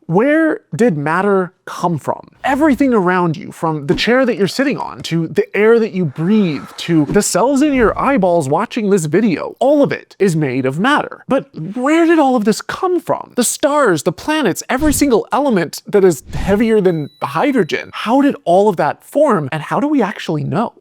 Where did matter come from? Everything around you, from the chair that you're sitting on, to the air that you breathe, to the cells in your eyeballs watching this video, all of it is made of matter. But where did all of this come from? The stars, the planets, every single element that is heavier than hydrogen. How did all of that form, and how do we actually know?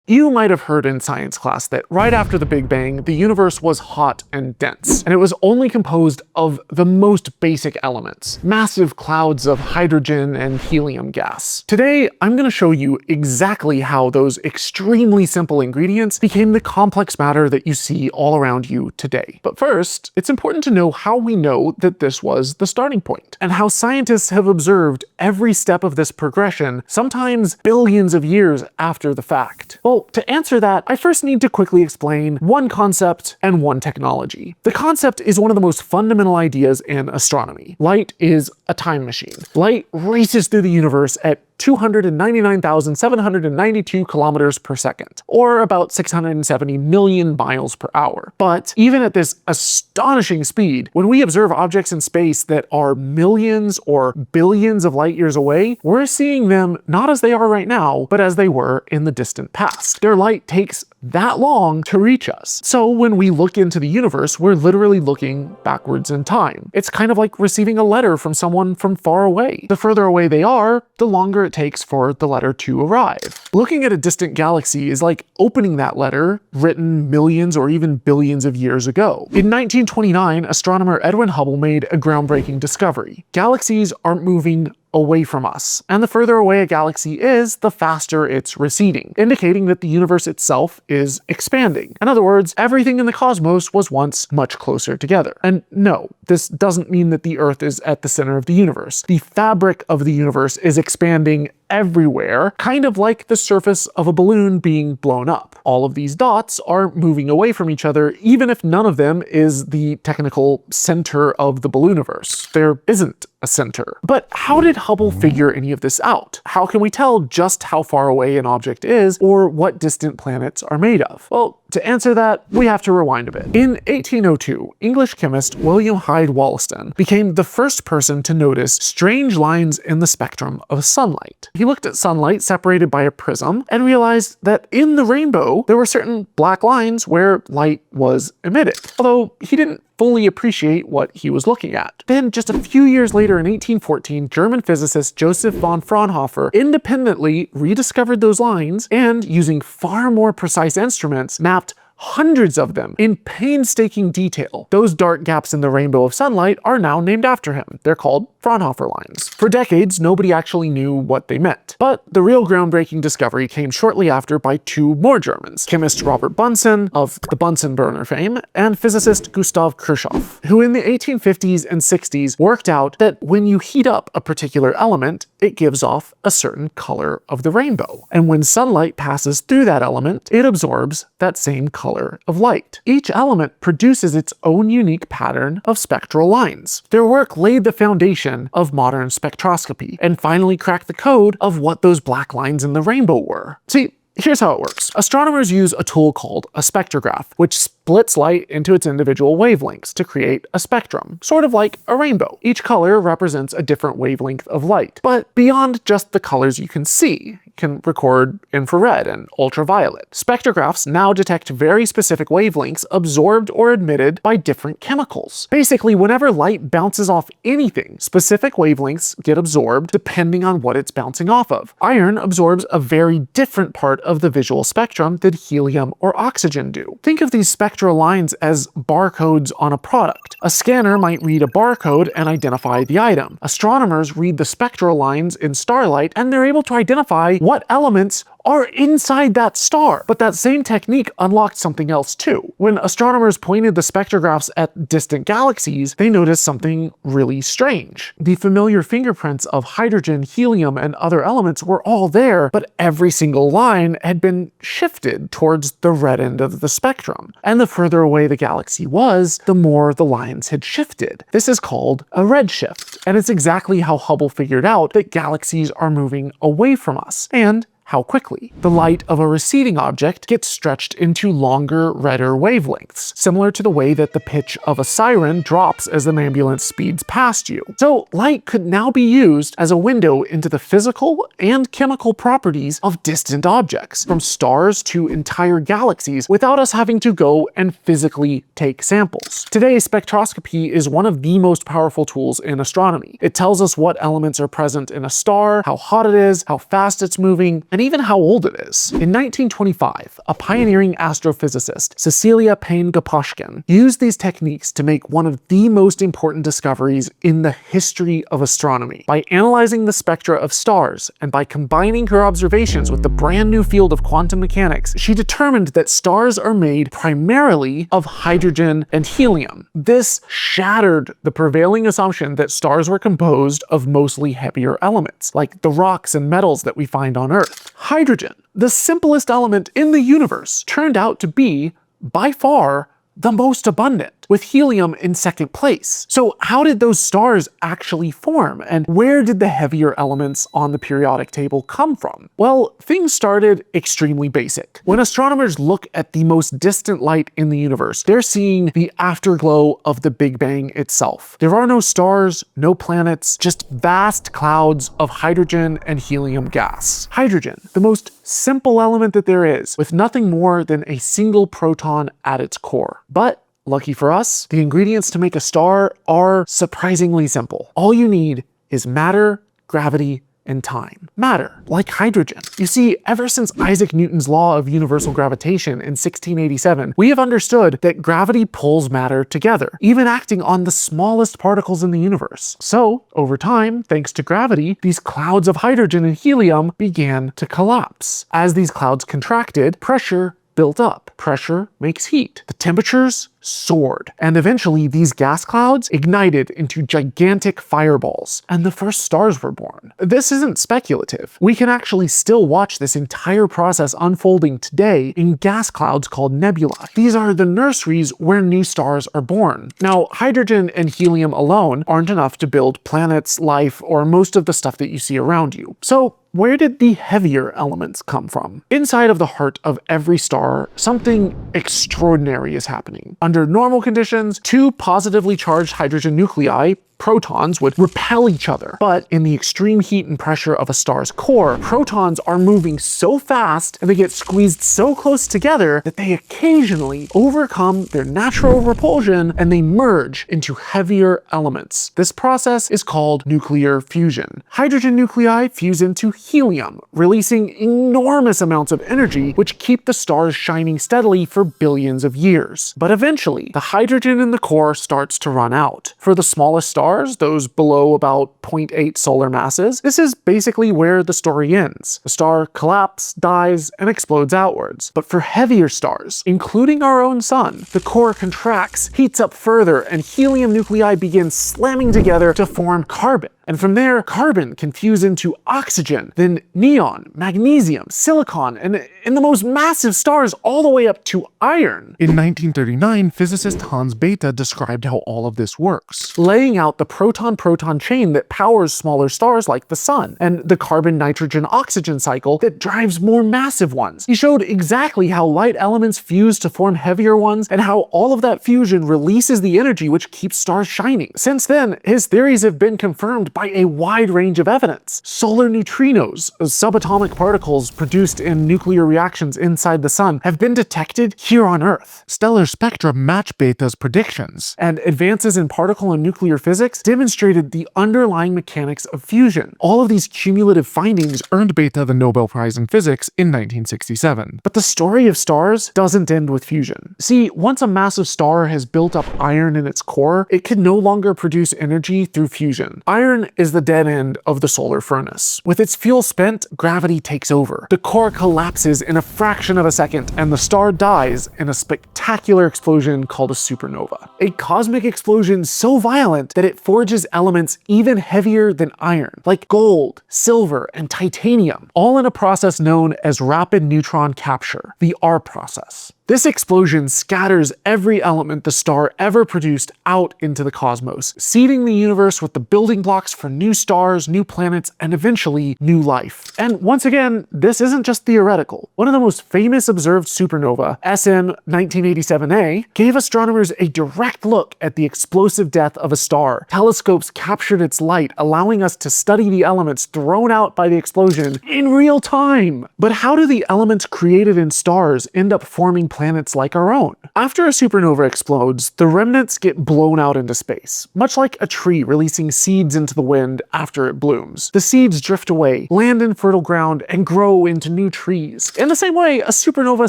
You might have heard in science class that right after the Big Bang, the universe was hot and dense, and it was only composed of the most basic elements, massive clouds of hydrogen and helium gas. Today, I'm going to show you exactly how those extremely simple ingredients became the complex matter that you see all around you today. But first, it's important to know how we know that this was the starting point, and how scientists have observed every step of this progression, sometimes billions of years after the fact. Well, to answer that, I first need to quickly explain one concept and one technology. The concept is one of the most fundamental ideas in astronomy. Light is a time machine. Light races through the universe at 299,792 kilometers per second, or about 670 million miles per hour. But even at this astonishing speed, when we observe objects in space that are millions or billions of light years away, we're seeing them not as they are right now, but as they were in the distant past. Their light takes that long to reach us. So when we look into the universe, we're literally looking backwards in time. It's kind of like receiving a letter from someone from far away. The further away they are, the longer it takes for the letter to arrive. Looking at a distant galaxy is like opening that letter written millions or even billions of years ago. In 1929, astronomer Edwin Hubble made a groundbreaking discovery. Galaxies aren't moving away from us, and the further away a galaxy is, the faster it's receding, indicating that the universe itself is expanding. In other words, everything in the cosmos was once much closer together. And no, this doesn't mean that the Earth is at the center of the universe. The fabric of the universe is expanding everywhere, kind of like the surface of a balloon being blown up. All of these dots are moving away from each other, even if none of them is the technical center of the ballooniverse. There isn't a center. But how did Hubble figure any of this out? How can we tell just how far away an object is, or what distant planets are made of? Well, to answer that, we have to rewind a bit. In 1802, English chemist William Hyde Wollaston became the first person to notice strange lines in the spectrum of sunlight. He looked at sunlight separated by a prism and realized that in the rainbow, there were certain black lines where light was emitted, although he didn't fully appreciate what he was looking at. Then, just a few years later in 1814, German physicist Joseph von Fraunhofer independently rediscovered those lines and, using far more precise instruments, mapped hundreds of them in painstaking detail. Those dark gaps in the rainbow of sunlight are now named after him. They're called Fraunhofer lines. For decades, nobody actually knew what they meant. But the real groundbreaking discovery came shortly after by two more Germans, chemist Robert Bunsen, of the Bunsen burner fame, and physicist Gustav Kirchhoff, who in the 1850s and 60s worked out that when you heat up a particular element, it gives off a certain color of the rainbow. And when sunlight passes through that element, it absorbs that same color of light. Each element produces its own unique pattern of spectral lines. Their work laid the foundation of modern spectroscopy and finally cracked the code of what those black lines in the rainbow were. See, here's how it works. Astronomers use a tool called a spectrograph, which splits light into its individual wavelengths to create a spectrum, sort of like a rainbow. Each color represents a different wavelength of light. But beyond just the colors you can see, you can record infrared and ultraviolet. Spectrographs now detect very specific wavelengths absorbed or emitted by different chemicals. Basically, whenever light bounces off anything, specific wavelengths get absorbed depending on what it's bouncing off of. Iron absorbs a very different part of the visual spectrum than helium or oxygen do. Think of these spectral lines as barcodes on a product. A scanner might read a barcode and identify the item. Astronomers read the spectral lines in starlight and they're able to identify what elements are inside that star. But that same technique unlocked something else too. When astronomers pointed the spectrographs at distant galaxies, they noticed something really strange. The familiar fingerprints of hydrogen, helium, and other elements were all there, but every single line had been shifted towards the red end of the spectrum. And the further away the galaxy was, the more the lines had shifted. This is called a redshift, and it's exactly how Hubble figured out that galaxies are moving away from us, and how quickly. The light of a receding object gets stretched into longer, redder wavelengths, similar to the way that the pitch of a siren drops as an ambulance speeds past you. So light could now be used as a window into the physical and chemical properties of distant objects, from stars to entire galaxies, without us having to go and physically take samples. Today, spectroscopy is one of the most powerful tools in astronomy. It tells us what elements are present in a star, how hot it is, how fast it's moving, and even how old it is. In 1925, a pioneering astrophysicist, Cecilia Payne-Gaposchkin, used these techniques to make one of the most important discoveries in the history of astronomy. By analyzing the spectra of stars and by combining her observations with the brand new field of quantum mechanics, she determined that stars are made primarily of hydrogen and helium. This shattered the prevailing assumption that stars were composed of mostly heavier elements, like the rocks and metals that we find on Earth. Hydrogen, the simplest element in the universe, turned out to be, by far, the most abundant, with helium in second place. So how did those stars actually form, and where did the heavier elements on the periodic table come from? Well, things started extremely basic. When astronomers look at the most distant light in the universe, they're seeing the afterglow of the Big Bang itself. There are no stars, no planets, just vast clouds of hydrogen and helium gas. Hydrogen, the most simple element that there is, with nothing more than a single proton at its core. But lucky for us, the ingredients to make a star are surprisingly simple. All you need is matter, gravity, and time. Matter, like hydrogen. You see, ever since Isaac Newton's law of universal gravitation in 1687, we have understood that gravity pulls matter together, even acting on the smallest particles in the universe. So, over time, thanks to gravity, these clouds of hydrogen and helium began to collapse. As these clouds contracted, pressure built up. Pressure makes heat. The temperatures soared, and eventually these gas clouds ignited into gigantic fireballs, and the first stars were born. This isn't speculative. We can actually still watch this entire process unfolding today in gas clouds called nebulae. These are the nurseries where new stars are born. Now, hydrogen and helium alone aren't enough to build planets, life, or most of the stuff that you see around you. So, where did the heavier elements come from? Inside of the heart of every star, something extraordinary is happening. Under normal conditions, two positively charged hydrogen nuclei, protons, would repel each other. But in the extreme heat and pressure of a star's core, protons are moving so fast and they get squeezed so close together that they occasionally overcome their natural repulsion and they merge into heavier elements. This process is called nuclear fusion. Hydrogen nuclei fuse into helium, releasing enormous amounts of energy which keep the stars shining steadily for billions of years. But eventually, the hydrogen in the core starts to run out. For the smallest stars, those below about 0.8 solar masses, this is basically where the story ends. The star collapses, dies, and explodes outwards. But for heavier stars, including our own sun, the core contracts, heats up further, and helium nuclei begin slamming together to form carbon. And from there, carbon can fuse into oxygen, then neon, magnesium, silicon, and in the most massive stars all the way up to iron. In 1939, physicist Hans Bethe described how all of this works, laying out the proton-proton chain that powers smaller stars like the sun, and the carbon-nitrogen-oxygen cycle that drives more massive ones. He showed exactly how light elements fuse to form heavier ones, and how all of that fusion releases the energy which keeps stars shining. Since then, his theories have been confirmed by a wide range of evidence. Solar neutrinos, subatomic particles produced in nuclear reactions inside the sun, have been detected here on Earth. Stellar spectra match Bethe's predictions, and advances in particle and nuclear physics demonstrated the underlying mechanics of fusion. All of these cumulative findings earned Bethe the Nobel Prize in Physics in 1967. But the story of stars doesn't end with fusion. See, once a massive star has built up iron in its core, it can no longer produce energy through fusion. Iron is the dead end of the solar furnace. With its fuel spent, gravity takes over. The core collapses in a fraction of a second, and the star dies in a spectacular explosion called a supernova. A cosmic explosion so violent that it forges elements even heavier than iron, like gold, silver, and titanium, all in a process known as rapid neutron capture, the R process. This explosion scatters every element the star ever produced out into the cosmos, seeding the universe with the building blocks for new stars, new planets, and eventually new life. And once again, this isn't just theoretical. One of the most famous observed supernova, SM 1987A, gave astronomers a direct look at the explosive death of a star. Telescopes captured its light, allowing us to study the elements thrown out by the explosion in real time. But how do the elements created in stars end up forming planets like our own? After a supernova explodes, the remnants get blown out into space, much like a tree releasing seeds into the wind after it blooms. The seeds drift away, land in fertile ground, and grow into new trees. In the same way, a supernova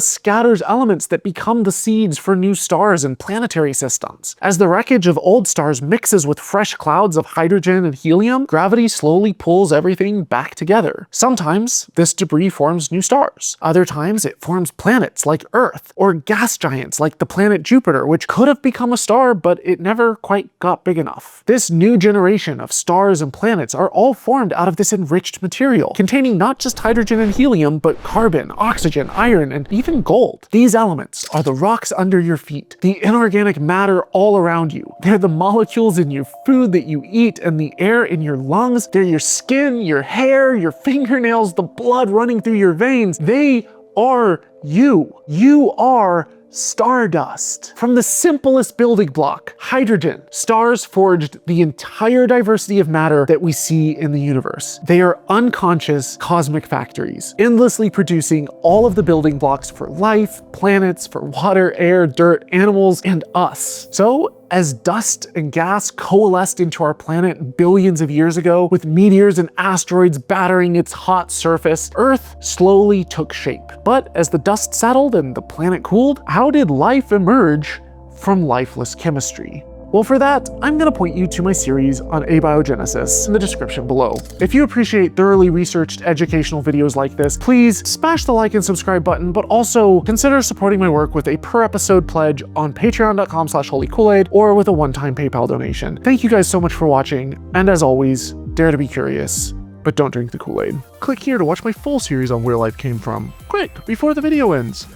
scatters elements that become the seeds for new stars and planetary systems. As the wreckage of old stars mixes with fresh clouds of hydrogen and helium, gravity slowly pulls everything back together. Sometimes this debris forms new stars. Other times it forms planets like Earth, or gas giants like the planet Jupiter, which could have become a star, but it never quite got big enough. This new generation of stars and planets are all formed out of this enriched material, containing not just hydrogen and helium, but carbon, oxygen, iron, and even gold. These elements are the rocks under your feet, the inorganic matter all around you. They're the molecules in your food that you eat and the air in your lungs. They're your skin, your hair, your fingernails, the blood running through your veins. They are you. You are Stardust. From the simplest building block, hydrogen, stars forged the entire diversity of matter that we see in the universe. They are unconscious cosmic factories, endlessly producing all of the building blocks for life, planets, for water, air, dirt, animals, and us. So, as dust and gas coalesced into our planet billions of years ago, with meteors and asteroids battering its hot surface, Earth slowly took shape. But as the dust settled and the planet cooled, how did life emerge from lifeless chemistry? Well, for that, I'm going to point you to my series on abiogenesis in the description below. If you appreciate thoroughly researched educational videos like this, please smash the like and subscribe button, but also consider supporting my work with a per episode pledge on patreon.com/holykoolaid or with a one-time PayPal donation. Thank you guys so much for watching, and as always, dare to be curious, but don't drink the Kool-Aid. Click here to watch my full series on where life came from. Quick, before the video ends.